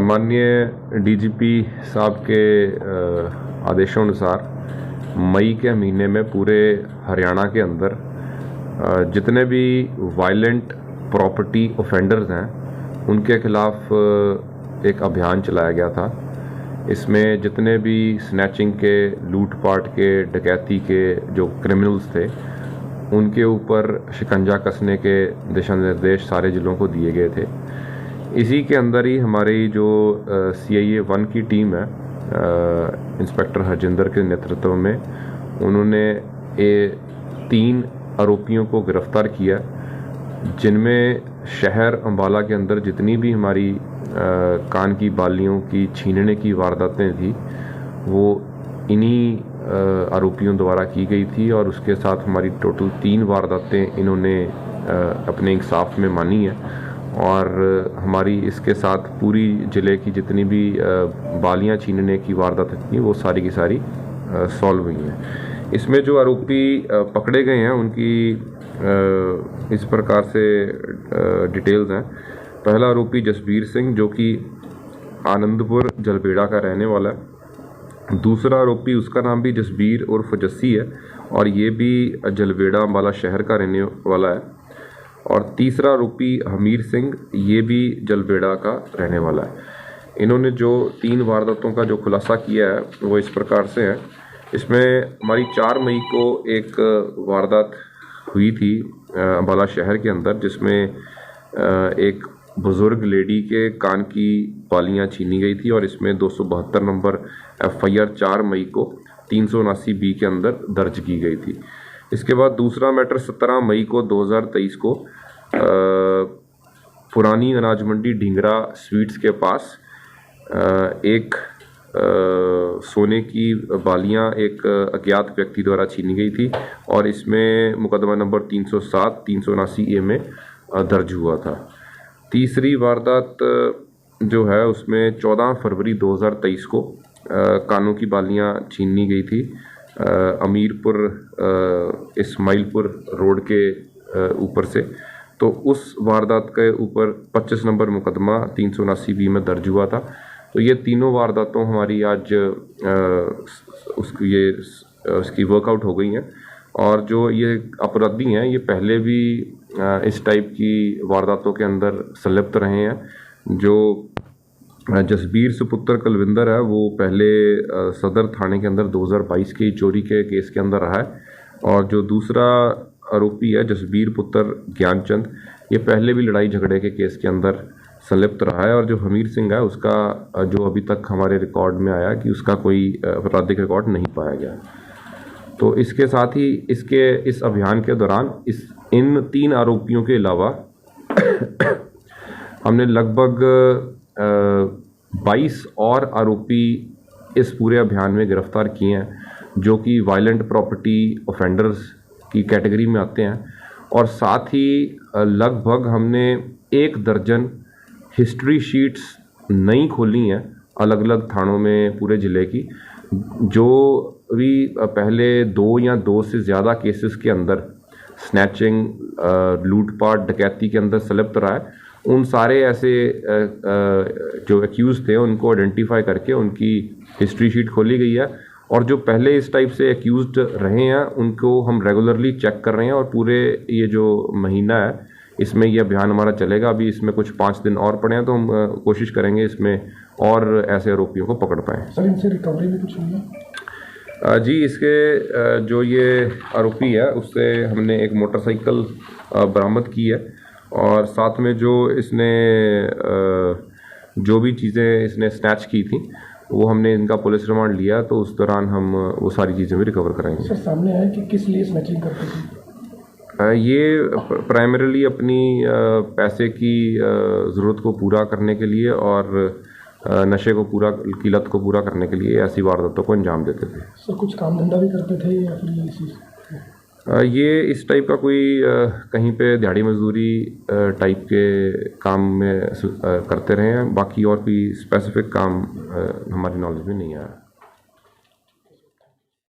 माननीय डीजीपी साहब के आदेशों अनुसार मई के महीने में पूरे हरियाणा के अंदर जितने भी वायलेंट प्रॉपर्टी ऑफेंडर्स हैं उनके खिलाफ एक अभियान चलाया गया था। इसमें जितने भी स्नैचिंग के, लूटपाट के, डकैती के जो क्रिमिनल्स थे उनके ऊपर शिकंजा कसने के दिशा निर्देश सारे ज़िलों को दिए गए थे। इसी के अंदर ही हमारी जो CIA 1 की टीम है, इंस्पेक्टर हरजिंदर के नेतृत्व में, उन्होंने 3 आरोपियों को गिरफ्तार किया, जिनमें शहर अम्बाला के अंदर जितनी भी हमारी कान की बालियों की छीनने की वारदातें थी वो इन्हीं आरोपियों द्वारा की गई थी। और उसके साथ हमारी टोटल 3 वारदातें इन्होंने अपने इंसाफ में मानी है। और हमारी इसके साथ पूरी ज़िले की जितनी भी बालियां छीनने की वारदातें थी वो सारी की सारी सॉल्व हुई हैं। इसमें जो आरोपी पकड़े गए हैं उनकी इस प्रकार से डिटेल्स हैं। पहला आरोपी जसबीर सिंह, जो कि आनंदपुर जलबेड़ा का रहने वाला है। दूसरा आरोपी, उसका नाम भी जसबीर उर्फ जस्सी है और ये भी जलबेड़ा अम्बाला शहर का रहने वाला है। और तीसरा आरोपी हमीर सिंह, ये भी जलबेड़ा का रहने वाला है। इन्होंने जो 3 वारदातों का जो खुलासा किया है वो इस प्रकार से है। इसमें हमारी 4 मई को एक वारदात हुई थी अम्बाला शहर के अंदर, जिसमें एक बुज़ुर्ग लेडी के कान की बालियां छीनी गई थी और इसमें 272 नंबर FIR 4 मई को 379B के अंदर दर्ज की गई थी। इसके बाद दूसरा मैटर 17 मई को 2023 को पुरानी अनाज मंडी ढींगरा स्वीट्स के पास एक सोने की बालियां एक अज्ञात व्यक्ति द्वारा छीनी गई थी और इसमें मुकदमा नंबर 307 379A में दर्ज हुआ था। तीसरी वारदात जो है उसमें 14 फरवरी 2023 को कानों की बालियां छीनी गई थी अमीरपुर इस्माइलपुर रोड के ऊपर से। तो उस वारदात के ऊपर 25 नंबर मुकदमा 379B में दर्ज हुआ था। तो ये तीनों वारदातों हमारी आज उसकी वर्कआउट हो गई हैं। और जो ये अपराधी हैं ये पहले भी इस टाइप की वारदातों के अंदर संलिप्त रहे हैं। जो जसबीर सुपुत्र कुलविंदर है वो पहले सदर थाने के अंदर 2022 की चोरी के केस के अंदर रहा है। और जो दूसरा आरोपी है जसबीर पुत्र ज्ञानचंद, ये पहले भी लड़ाई झगड़े के केस के अंदर संलिप्त रहा है। और जो हमीर सिंह है उसका जो अभी तक हमारे रिकॉर्ड में आया कि उसका कोई आपराधिक रिकॉर्ड नहीं पाया गया। तो इसके साथ ही इस अभियान के दौरान इन 3 आरोपियों के अलावा हमने लगभग 22 और आरोपी इस पूरे अभियान में गिरफ्तार किए हैं, जो कि वायलेंट प्रॉपर्टी ऑफेंडर्स की कैटेगरी में आते हैं। और साथ ही लगभग हमने 1 दर्जन हिस्ट्री शीट्स नई खोली हैं अलग अलग थानों में पूरे ज़िले की। जो भी पहले 2 या 2 से ज़्यादा केसेस के अंदर स्नैचिंग, लूटपाट, डकैती के अंदर संलिप्त रहा है, उन सारे ऐसे जो एक्यूज़ थे उनको आइडेंटिफाई करके उनकी हिस्ट्री शीट खोली गई है। और जो पहले इस टाइप से एक्यूज़्ड रहे हैं उनको हम रेगुलरली चेक कर रहे हैं। और पूरे ये जो महीना है इसमें ये अभियान हमारा चलेगा। अभी इसमें कुछ 5 दिन और पड़े हैं तो हम कोशिश करेंगे इसमें और ऐसे आरोपियों को पकड़ पाएँ। सर, इनसे रिकवरी में कुछ हुई है? जी, इसके जो ये आरोपी है उससे हमने एक मोटरसाइकिल बरामद की है। और साथ में जो इसने जो भी चीज़ें इसने स्नैच की थी वो हमने इनका पुलिस रिमांड लिया, तो उस दौरान हम वो सारी चीज़ें भी रिकवर कराएंगे। सर, सामने आया कि किस लिए स्नैचिंग करते थे? ये प्राइमरीली अपनी पैसे की ज़रूरत को पूरा करने के लिए और नशे को की लत को पूरा करने के लिए ऐसी वारदातों को अंजाम देते थे। सर, कुछ काम धंधा भी करते थे या फिर ये चीज़? ये इस टाइप का कोई कहीं पे दिहाड़ी मजदूरी टाइप के काम में करते रहे हैं। बाकी और कोई स्पेसिफिक काम हमारी नॉलेज में नहीं आया।